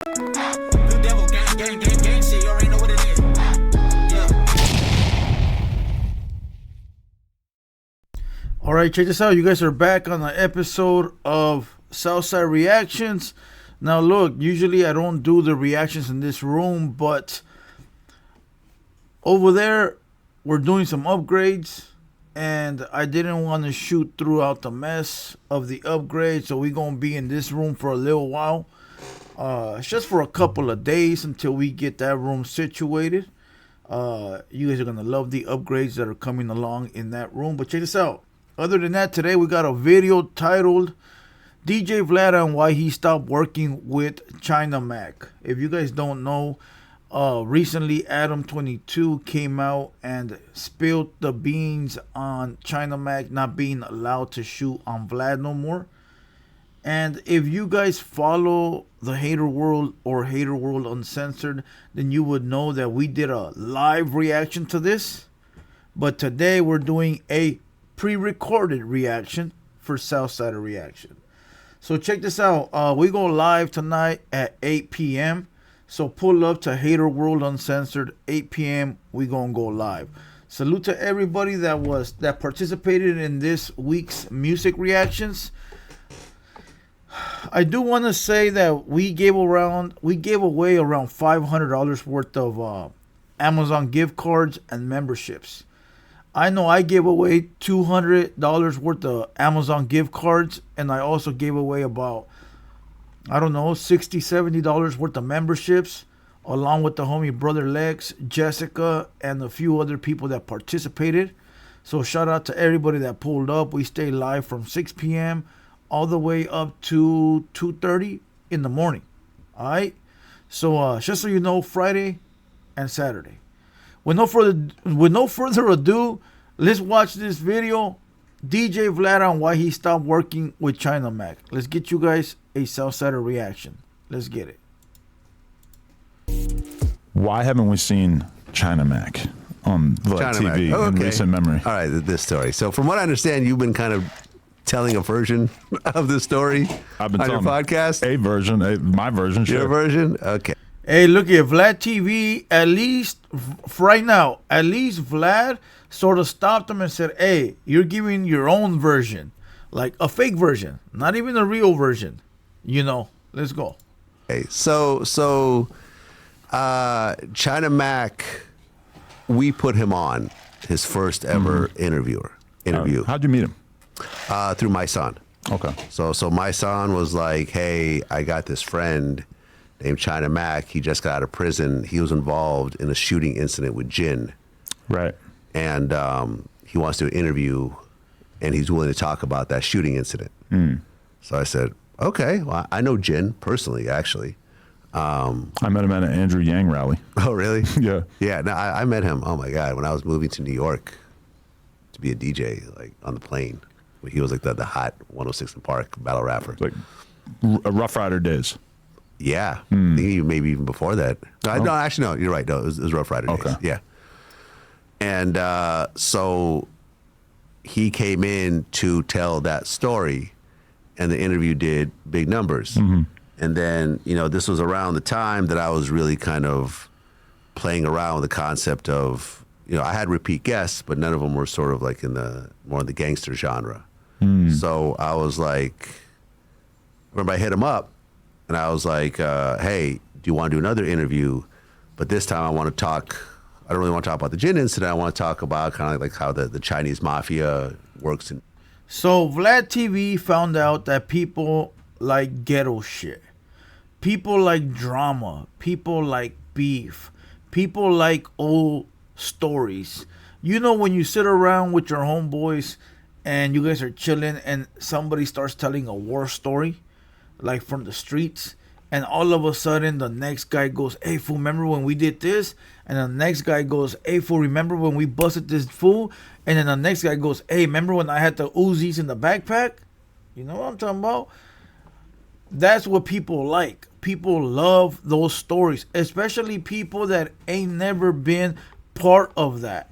New devil, gang, shit, you already know what it is. All right, check this out. You guys are back on the episode of Southside Reactions. Now, look, usually I don't do the reactions in this room, but over there, we're doing some upgrades, and I didn't want to shoot throughout the mess of the upgrade, so we're going to be in this room for a little while. It's just for a couple of days until we get that room situated. You guys are going to love the upgrades that are coming along in that room, but check this out. Other than that, today we got a video titled DJ Vlad on why he stopped working with China Mac. If you guys don't know, recently Adam22 came out and spilled the beans on China Mac not being allowed to shoot on Vlad no more. And if you guys follow the Hater World or Hater World Uncensored, then you would know that we did a live reaction to this. But today we're doing a pre-recorded reaction for Southside Reaction. So check this out. We go live tonight at 8 p.m. So pull up to Hater World Uncensored, 8 p.m. We gonna go live. Salute to everybody that participated in this week's music reactions. I do want to say that we gave away around $500 worth of Amazon gift cards and memberships. I know I gave away $200 worth of Amazon gift cards, and I also gave away about, I don't know, $60, $70 worth of memberships, along with the homie brother Lex, Jessica, and a few other people that participated. So shout out to everybody that pulled up. We stayed live from 6 p.m. all the way up to 2:30 in the morning. All right. So just so you know, Friday and Saturday. With no further ado, let's watch this video. DJ Vlad on why he stopped working with China Mac. Let's get you guys a Southsider reaction. Let's get it. Why haven't we seen China Mac on Vlad TV in recent memory? All right, this story. So from what I understand, you've been kind of telling a version of the story I've been on your telling podcast. A version, my version. Your sure. version? Okay. Hey, look at Vlad TV. At least right now, at least Vlad sort of stopped him and said, "Hey, you're giving your own version, like a fake version, not even a real version." You know, let's go. Okay. So China Mac, we put him on his first ever interview. How'd you meet him? Through my son. Okay. So my son was like, "Hey, I got this friend named China Mac. He just got out of prison. He was involved in a shooting incident with Jin. Right. And he wants to do an interview, and he's willing to talk about that shooting incident." So I said, okay, well, I know Jin personally, actually. I met him at an Andrew Yang rally. Oh, really? Yeah. Yeah, no, I met him, oh my God, when I was moving to New York to be a DJ, like on the plane. He was like the hot 106 in Park battle rapper. Like Rough Rider days. Yeah, I think maybe even before that. No, actually, no, you're right. No, it was Rough Rider days. Yeah. And so he came in to tell that story, and the interview did big numbers. And then, this was around the time that I was really kind of playing around with the concept of, I had repeat guests, but none of them were sort of like in the more in the gangster genre. So I was like, remember I hit him up, and I was like, hey, do you want to do another interview? But this time I want to talk, I don't really want to talk about the Jin incident. I want to talk about kind of like how the Chinese mafia works. So Vlad TV found out that people like ghetto shit. People like drama. People like beef. People like old stories. When you sit around with your homeboys and you guys are chilling and somebody starts telling a war story, like from the streets, and all of a sudden the next guy goes, "Hey fool, remember when we did this?" And the next guy goes, "Hey fool, remember when we busted this fool?" And then the next guy goes, "Hey, remember when I had the Uzis in the backpack?" You know what I'm talking about? That's what people like. People love those stories, especially people that ain't never been part of that.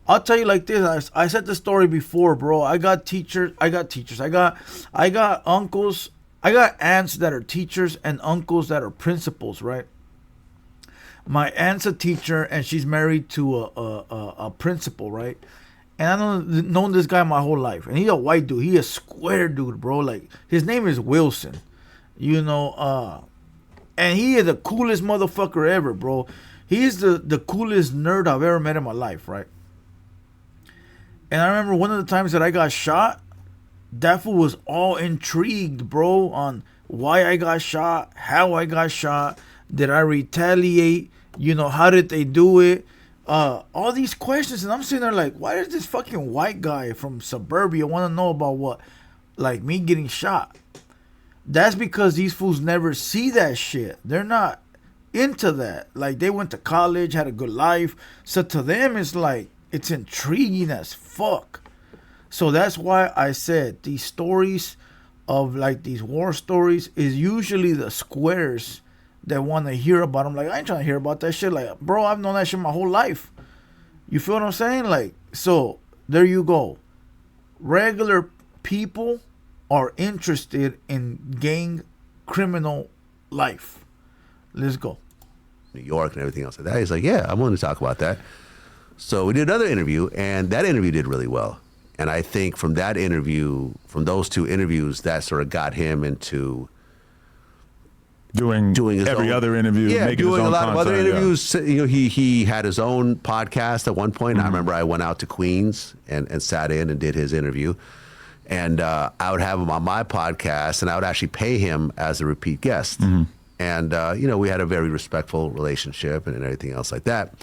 I'll tell you like this. I said the story before, bro. I got teachers. I got uncles I got aunts that are teachers and uncles that are principals, right? My aunt's a teacher and she's married to a principal, right? And I known this guy my whole life, and he's a white dude. He a square dude, bro. Like his name is Wilson, you know. And he is the coolest motherfucker ever, bro. He is the coolest nerd I've ever met in my life, right? And I remember one of the times that I got shot, that fool was all intrigued, bro, on why I got shot, how I got shot, did I retaliate, you know, how did they do it? All these questions, and I'm sitting there like, why does this fucking white guy from suburbia want to know about what, like me getting shot? That's because these fools never see that shit. They're not into that. Like they went to college, had a good life, so to them it's like it's intriguing as fuck. So that's why I said these stories of like these war stories is usually the squares that want to hear about them. Like, I ain't trying to hear about that shit. Like, bro, I've known that shit my whole life. You feel what I'm saying? Like, so there you go. Regular people are interested in gang criminal life. Let's go. New York and everything else like that. He's like, yeah, I'm willing to talk about that. So we did another interview, and that interview did really well. And I think from that interview, from those two interviews, that sort of got him into doing his every other interview, yeah, making doing his own a lot content, of other interviews. You know, he had his own podcast at one point. I remember I went out to Queens and sat in and did his interview, and I would have him on my podcast, and I would actually pay him as a repeat guest. And you know, we had a very respectful relationship and everything else like that.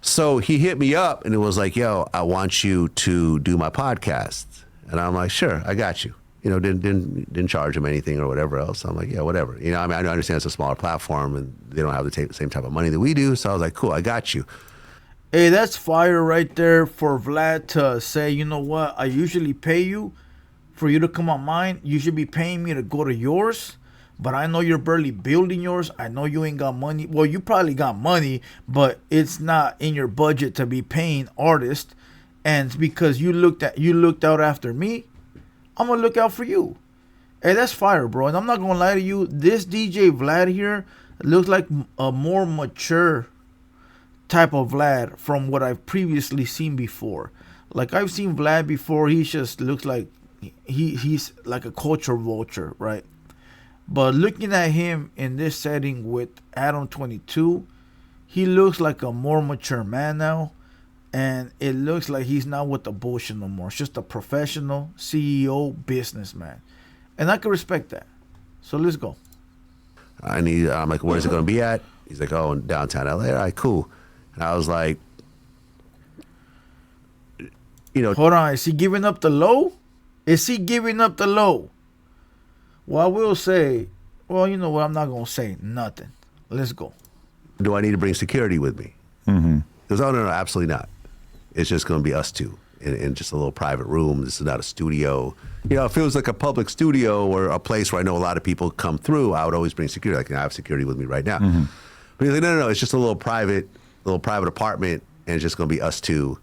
So he hit me up and it was like, yo, I want you to do my podcast. And I'm like, sure, I got you. You know, didn't charge him anything or whatever else. I'm like, yeah, whatever. You know, I mean, I understand it's a smaller platform and they don't have the same type of money that we do. So I was like, cool, I got you. Hey, that's fire right there for Vlad to say, you know what, I usually pay you for you to come on mine. You should be paying me to go to yours. But I know you're barely building yours. I know you ain't got money. Well, you probably got money, but it's not in your budget to be paying artists. And because you looked out after me, I'm gonna look out for you. Hey, that's fire, bro. And I'm not gonna lie to you. This DJ Vlad here looks like a more mature type of Vlad from what I've previously seen before. Like I've seen Vlad before. He just looks like he's like a culture vulture, right? But looking at him in this setting with Adam 22, he looks like a more mature man now. And it looks like he's not with the bullshit no more. It's just a professional CEO businessman. And I can respect that. So let's go. I'm like, where's it going to be at? He's like, oh, in downtown LA. All right, cool. And I was like, you know. Hold on. Is he giving up the low? Is he giving up the low? Well, I will say, well, you know what? I'm not going to say nothing. Let's go. Do I need to bring security with me? He goes, oh, no, absolutely not. It's just going to be us two in just a little private room. This is not a studio. You know, if it was like a public studio or a place where I know a lot of people come through, I would always bring security. Like, I have security with me right now. But he's like, no, it's just a little private apartment, and it's just going to be us two.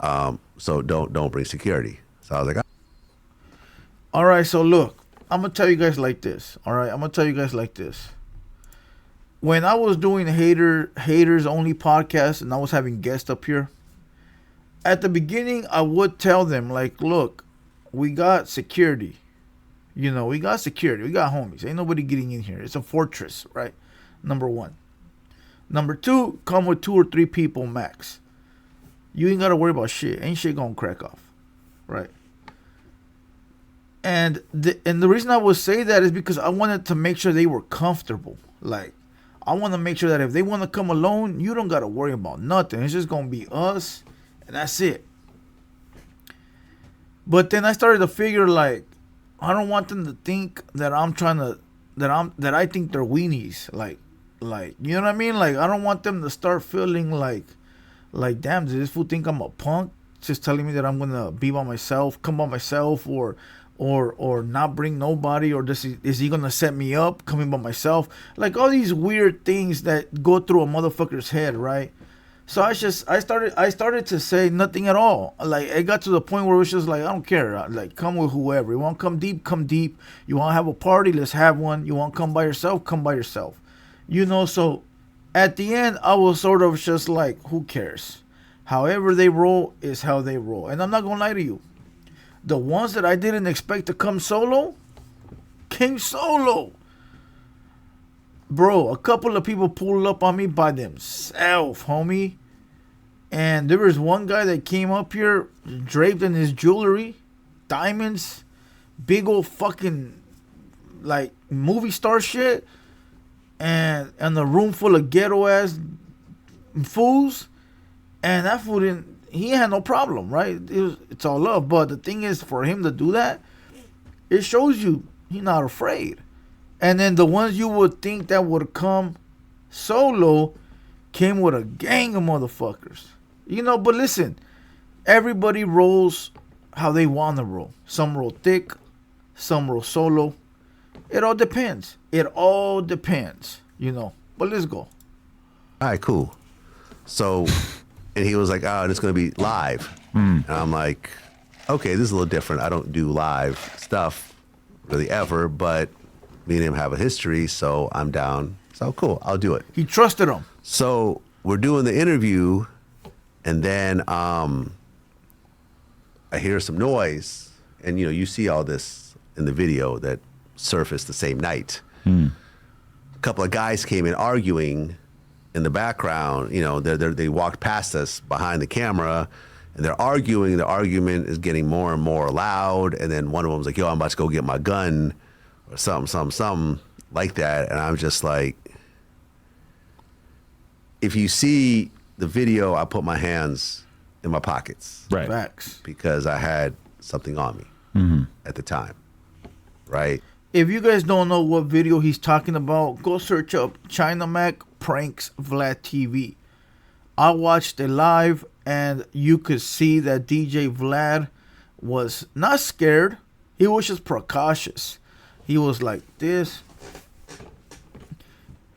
So don't bring security. So I was like, all right, so look. I'm going to tell you guys like this. All right, I'm going to tell you guys like this. When I was doing haters only podcast and I was having guests up here, at the beginning I would tell them like, look, we got security. You know, we got security. We got homies. Ain't nobody getting in here. It's a fortress, right? Number one. Number two, come with 2 or 3 people max. You ain't got to worry about shit. Ain't shit going to crack off, right? And the reason I would say that is because I wanted to make sure they were comfortable. Like, I want to make sure that if they want to come alone, you don't got to worry about nothing. It's just going to be us, and that's it. But then I started to figure, like, I don't want them to think that that I think they're weenies. Like, you know what I mean? Like, I don't want them to start feeling like, damn, does this fool think I'm a punk? Just telling me that I'm going to be by myself, come by myself, or not bring nobody, or is he gonna set me up coming by myself? Like all these weird things that go through a motherfucker's head, right? So I started to say nothing at all. Like it got to the point where it was just like I don't care. Like come with whoever. You want to come deep, come deep. You want to have a party, let's have one. You want to come by yourself, come by yourself. You know, so at the end I was sort of just like, who cares? However they roll is how they roll. And I'm not gonna lie to you. The ones that I didn't expect to come solo came solo. Bro, a couple of people pulled up on me by themselves, homie. And there was one guy that came up here draped in his jewelry, diamonds, big old fucking like movie star shit, and a room full of ghetto ass fools. And that fool he had no problem, right? It's all love. But the thing is, for him to do that, it shows you he's not afraid. And then the ones you would think that would come solo came with a gang of motherfuckers. You know, but listen, everybody rolls how they want to roll. Some roll thick, some roll solo. It all depends. It all depends, you know. But let's go. All right, cool. So, and he was like, oh, and it's going to be live. And I'm like, okay, this is a little different. I don't do live stuff really ever, but me and him have a history, so I'm down. So cool, I'll do it. He trusted him. So we're doing the interview, and then I hear some noise, and you see all this in the video that surfaced the same night. A couple of guys came in arguing in the background. They walked past us behind the camera, and they're arguing. The argument is getting more and more loud, and then one of them was like, yo, I'm about to go get my gun, or something like that. And I'm just like, if you see the video, I put my hands in my pockets. Right. Facts. Because I had something on me at the time. Right? If you guys don't know what video he's talking about, go search up China Mac Pranks Vlad TV. I watched it live, and you could see that DJ Vlad was not scared. He was just precautious. He was like this,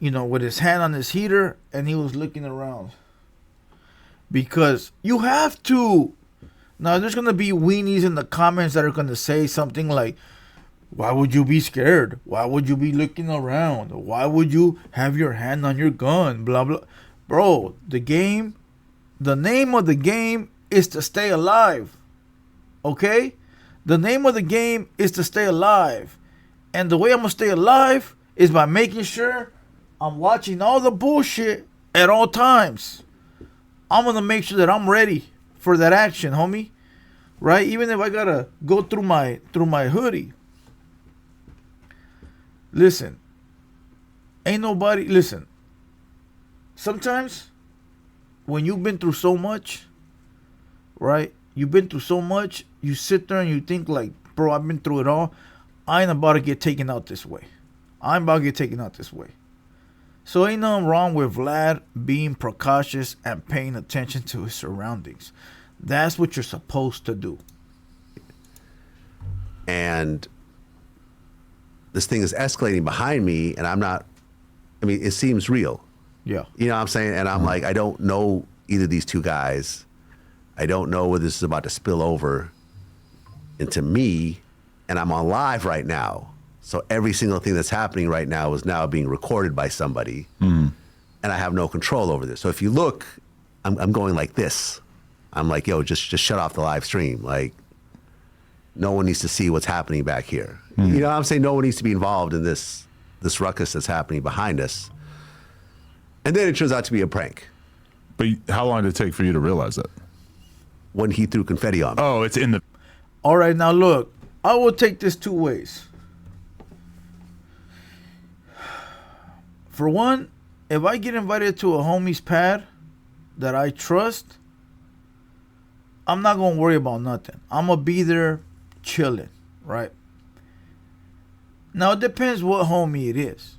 with his hand on his heater, and he was looking around. Because you have to. Now, there's going to be weenies in the comments that are going to say something like, why would you be scared? Why would you be looking around? Why would you have your hand on your gun? Blah, blah. Bro, the name of the game is to stay alive. Okay? The name of the game is to stay alive. And the way I'm going to stay alive is by making sure I'm watching all the bullshit at all times. I'm going to make sure that I'm ready for that action, homie. Right? Even if I got to go through my hoodie. Listen. Listen. Sometimes when you've been through so much, right? You've been through so much, you sit there and you think like, bro, I've been through it all. I ain't about to get taken out this way. I'm about to get taken out this way. So ain't nothing wrong with Vlad being precautious and paying attention to his surroundings. That's what you're supposed to do. And this thing is escalating behind me, and it seems real. Yeah. You know what I'm saying? And I'm like, I don't know either of these two guys. I don't know whether this is about to spill over into me. And I'm on live right now. So every single thing that's happening right now is now being recorded by somebody. And I have no control over this. So if you look, I'm going like this. I'm like, yo, just shut off the live stream. Like, no one needs to see what's happening back here. You know what I'm saying? No one needs to be involved in this ruckus that's happening behind us. And then it turns out to be a prank. But how long did it take for you to realize that? When he threw confetti on me. Oh, it's in the... All right, now look. I will take this two ways. For one, if I get invited to a homie's pad that I trust, I'm not going to worry about nothing. I'm going to be there chilling, right? Now, it depends what homie it is.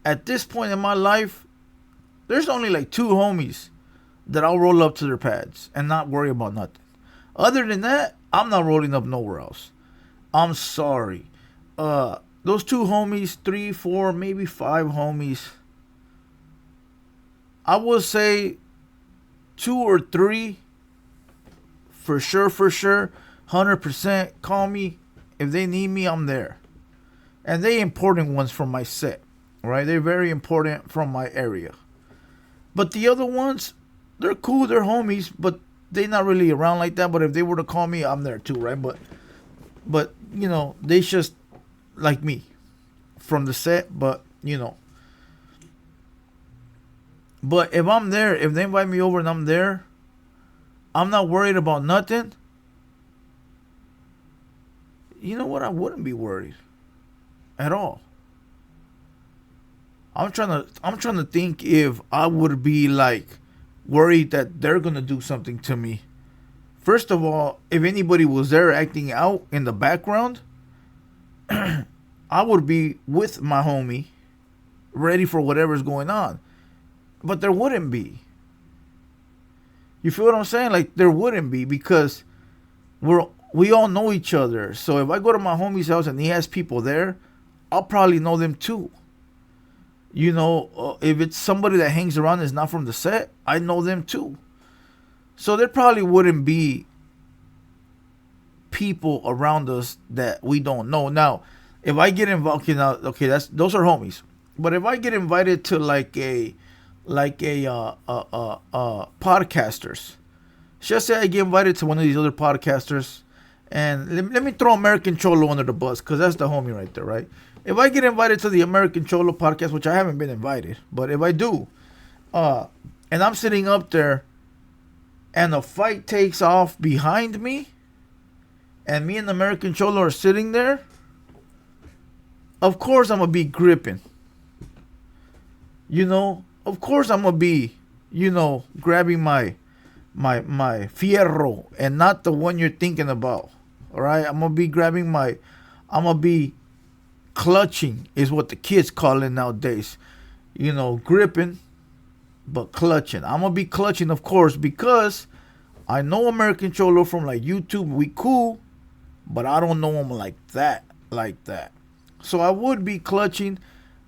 At this point in my life, there's only like two homies that I'll roll up to their pads and not worry about nothing. Other than that, I'm not rolling up nowhere else. I'm sorry. Those two homies, 3, 4, maybe 5 homies, I will say 2 or 3 for sure, 100%. Call me if they need me. I'm there, and they important ones from my set, right? They're very important from my area. But the other ones, they're cool. They're homies, but they're not really around like that. But if they were to call me, I'm there too, right? But you know, they just like me from the set. But you know, but if I'm there, if they invite me over and I'm there, I'm not worried about nothing. You know what? I wouldn't be worried at all. I'm trying to think if I would be like worried that they're gonna do something to me. First of all, if anybody was there acting out in the background, I would be with my homie, ready for whatever's going on. But there wouldn't be. You feel what I'm saying? Like there wouldn't be, because we all know each other. So if I go to my homie's house and he has people there, I'll probably know them too. You know, if it's somebody that hangs around and is not from the set, I know them too. So there probably wouldn't be people around us that we don't know. Now, if I get involved, okay, those are homies. But if I get invited to like a podcasters, just say I get invited to one of these other podcasters, and let me throw American Cholo under the bus, because that's the homie right there, right? If I get invited to the American Cholo podcast, which I haven't been invited, but if I do, and I'm sitting up there, and a fight takes off behind me, and me and the American Cholo are sitting there, of course I'm going to be gripping. You know, of course I'm going to be, you know, grabbing my fierro, and not the one you're thinking about. All right? I'm going to be grabbing I'm going to be clutching, is what the kids call it nowadays. You know, gripping, but clutching. I'm going to be clutching, of course, because I know American Cholo from like YouTube. We cool, but I don't know him like that. So I would be clutching,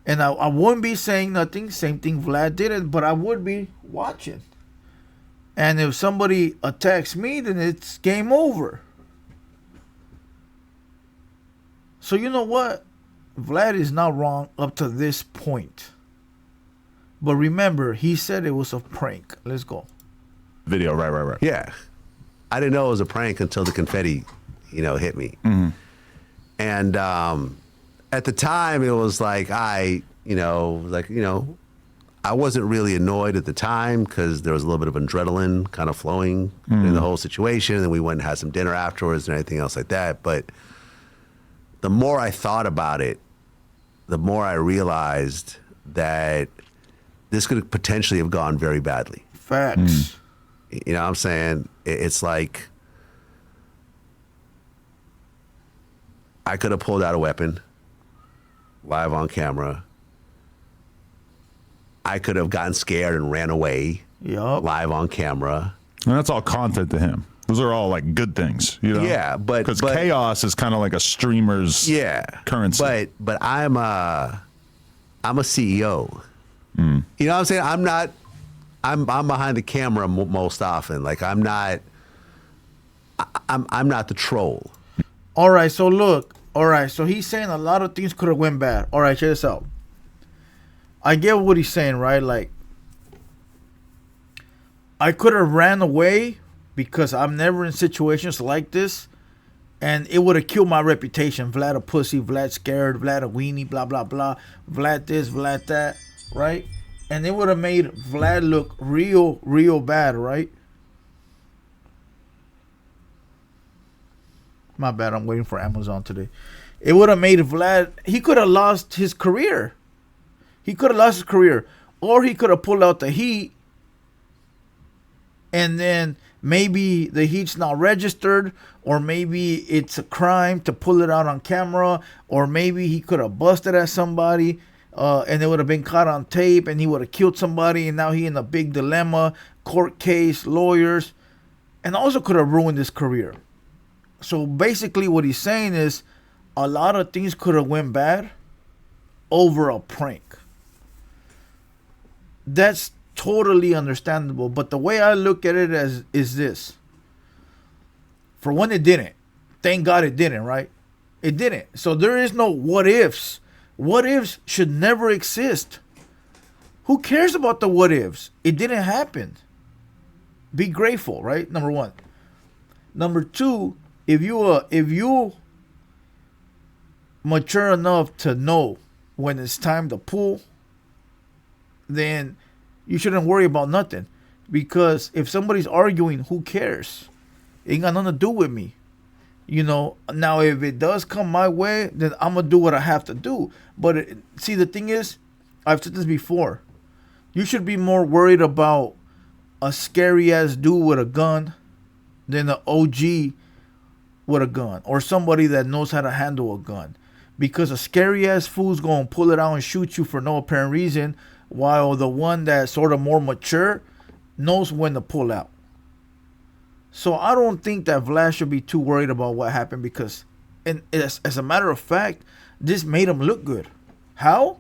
and I wouldn't be saying nothing. Same thing Vlad did, but I would be watching. And if somebody attacks me, then it's game over. So you know what? Vlad is not wrong up to this point. But remember, he said it was a prank. Let's go. Video, right. Yeah. I didn't know it was a prank until the confetti, hit me. Mm-hmm. And at the time, it was like I wasn't really annoyed at the time, because there was a little bit of adrenaline kind of flowing in the whole situation. And then we went and had some dinner afterwards and everything else like that. But the more I thought about it, the more I realized that this could potentially have gone very badly. Facts. You know what I'm saying? It's like I could have pulled out a weapon live on camera. I could have gotten scared and ran away live on camera. And that's all content to him. Those are all like good things, Yeah, because chaos is kind of like a streamer's currency. But I'm a CEO. You know what I'm saying? I'm behind the camera most often. Like I'm not the troll. All right, so look. All right, so he's saying a lot of things could have went bad. All right, check this out. I get what he's saying, right? Like, I could have ran away because I'm never in situations like this, and it would have killed my reputation. Vlad a pussy, Vlad scared, Vlad a weenie, blah, blah, blah. Vlad this, Vlad that, right? And it would have made Vlad look real, real bad, right? My bad, I'm waiting for Amazon today. It would have made Vlad, he could have lost his career. Or he could have pulled out the heat, and then maybe the heat's not registered, or maybe it's a crime to pull it out on camera, or maybe he could have busted at somebody, and it would have been caught on tape, and he would have killed somebody, and now he in a big dilemma, court case, lawyers, and also could have ruined his career. So basically what he's saying is a lot of things could have went bad over a prank. That's totally understandable. But the way I look at it is this. For one, it didn't. Thank God it didn't, right? It didn't. So there is no what ifs. What ifs should never exist. Who cares about the what ifs? It didn't happen. Be grateful, right? Number one. Number two, if you mature enough to know when it's time to pull, then you shouldn't worry about nothing. Because if somebody's arguing, who cares? It ain't got nothing to do with me. You know, now if it does come my way, then I'm going to do what I have to do. But see, the thing is, I've said this before. You should be more worried about a scary ass dude with a gun than an OG with a gun. Or somebody that knows how to handle a gun. Because a scary ass fool's going to pull it out and shoot you for no apparent reason. While the one that's sort of more mature knows when to pull out. So I don't think that Vlad should be too worried about what happened because, and as a matter of fact, this made him look good. How?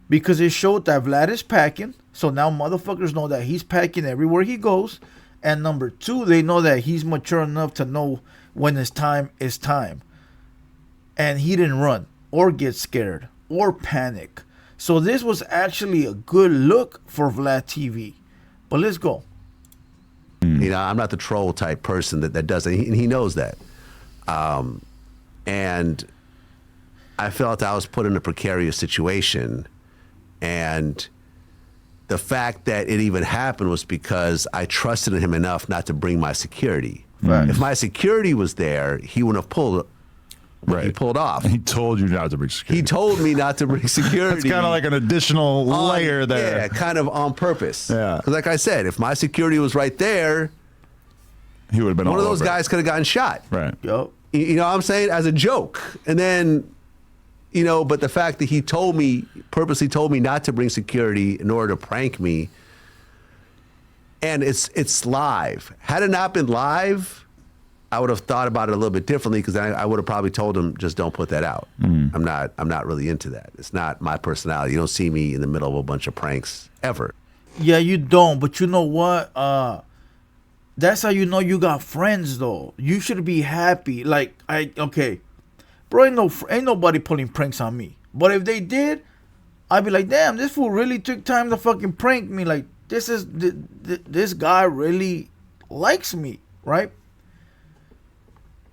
Because it showed that Vlad is packing. So now motherfuckers know that he's packing everywhere he goes. And number two, they know that he's mature enough to know when his time is time. And he didn't run or get scared or panic. So this was actually a good look for Vlad TV. But let's go. You know, I'm not the troll type person that does it. He knows that. And I felt I was put in a precarious situation. And the fact that it even happened was because I trusted him enough not to bring my security. Right. If my security was there, he wouldn't have pulled. Right. He pulled off. He told you not to bring security. He told me not to bring security. It's kind of like an additional layer there. Yeah, kind of on purpose. Yeah. Because like I said, if my security was right there, He would have been one of all those over it. guys could have gotten shot. Right. Yup. You know what I'm saying? As a joke. And then, you know, but the fact that he purposely told me not to bring security in order to prank me, and it's live. Had it not been live, I would have thought about it a little bit differently because I would have probably told him, just don't put that out. I'm not really into that. It's not my personality. You don't see me in the middle of a bunch of pranks ever. Yeah, you don't. But you know what? That's how you know you got friends, though. You should be happy. Like, bro, ain't nobody pulling pranks on me. But if they did, I'd be like, damn, this fool really took time to fucking prank me. Like, this guy really likes me, right?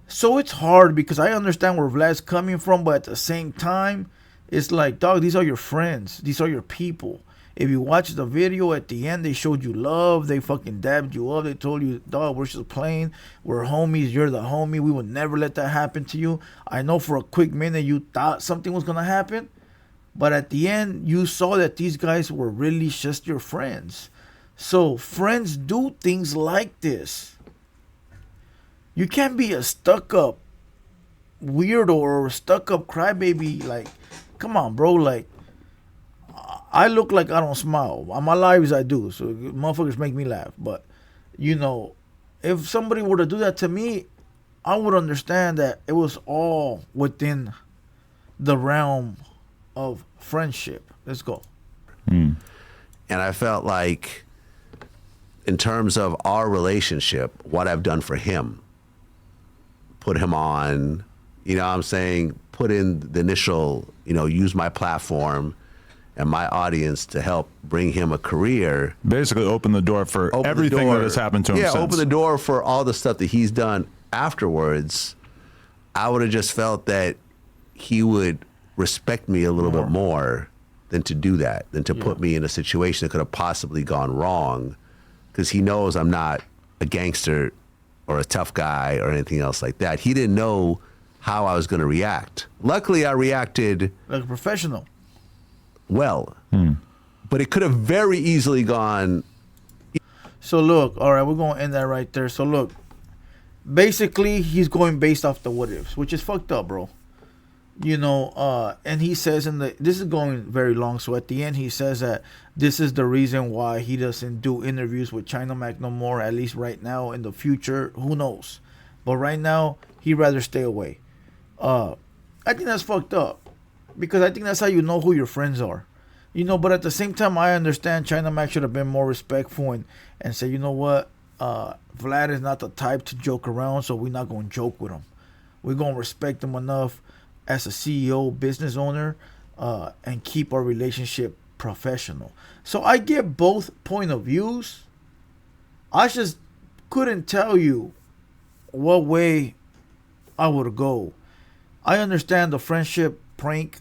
So it's hard because I understand where Vlad's coming from, but at the same time, it's like, dog, these are your friends. These are your people. If you watch the video at the end, they showed you love. They fucking dabbed you up. They told you, dog, we're just playing. We're homies. You're the homie. We would never let that happen to you. I know for a quick minute you thought something was going to happen. But at the end, you saw that these guys were really just your friends. So friends do things like this. You can't be a stuck-up weirdo or a stuck-up crybaby. Like, come on, bro. Like, I look like I don't smile. On my lives, I do. So motherfuckers make me laugh. But, you know, if somebody were to do that to me, I would understand that it was all within the realm of friendship. Let's go. And I felt like, in terms of our relationship, what I've done for him, put him on, you know what I'm saying, put in the initial, you know, use my platform and my audience to help bring him a career. Basically open the door for everything that has happened to him since. Yeah, open the door for all the stuff that he's done afterwards. I would have just felt that he would respect me a little bit more than to do that, than to put me in a situation that could have possibly gone wrong, because he knows I'm not a gangster or a tough guy or anything else like that. He didn't know how I was going to react. Luckily, I reacted like a professional. Well, but it could have very easily gone. So look, all right, we're going to end that right there. So look, basically, he's going based off the what ifs, which is fucked up, bro. You know, and he says this is going very long. So at the end, he says that this is the reason why he doesn't do interviews with China Mac no more, at least right now. In the future, who knows? But right now, he'd rather stay away. I think that's fucked up, because I think that's how you know who your friends are. You know, but at the same time, I understand China Mac should have been more respectful and say, you know what, Vlad is not the type to joke around, so we're not going to joke with him. We're going to respect him enough as a CEO, business owner, and keep our relationship professional. So I get both point of views. I just couldn't tell you what way I would go. I understand the friendship prank,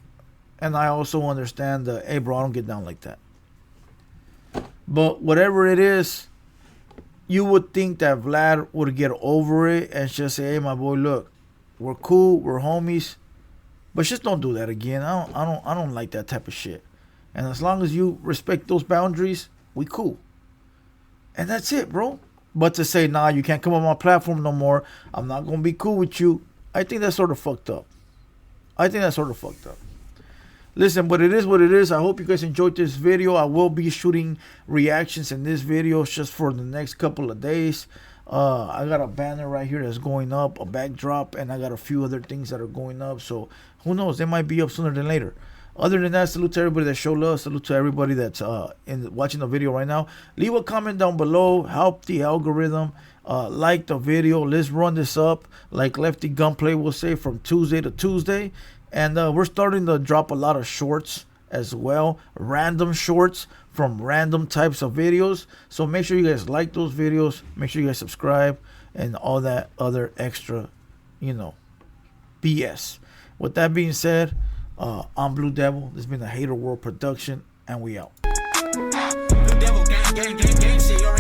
and I also understand the, hey bro, I don't get down like that. But whatever it is, you would think that Vlad would get over it and just say, hey my boy, look, we're cool, we're homies, but just don't do that again. I don't like that type of shit. And as long as you respect those boundaries, we cool. And that's it, bro. But to say, nah, you can't come on my platform no more, I'm not gonna be cool with you, I think that's sort of fucked up. Listen, but it is what it is. I hope you guys enjoyed this video. I will be shooting reactions in this video just for the next couple of days. I got a banner right here that's going up, a backdrop, and I got a few other things that are going up. So who knows? They might be up sooner than later. Other than that, salute to everybody that showed love. Salute to everybody that's watching the video right now. Leave a comment down below. Help the algorithm. Like the video. Let's run this up, like Lefty Gunplay will say, from Tuesday to Tuesday. And we're starting to drop a lot of shorts as well. Random shorts from random types of videos. So make sure you guys like those videos. Make sure you guys subscribe and all that other extra, you know, BS. With that being said, I'm Blue Devil. This has been a Hater World production, and we out. Blue Devil, gang, gang, gang, gang, shit, you already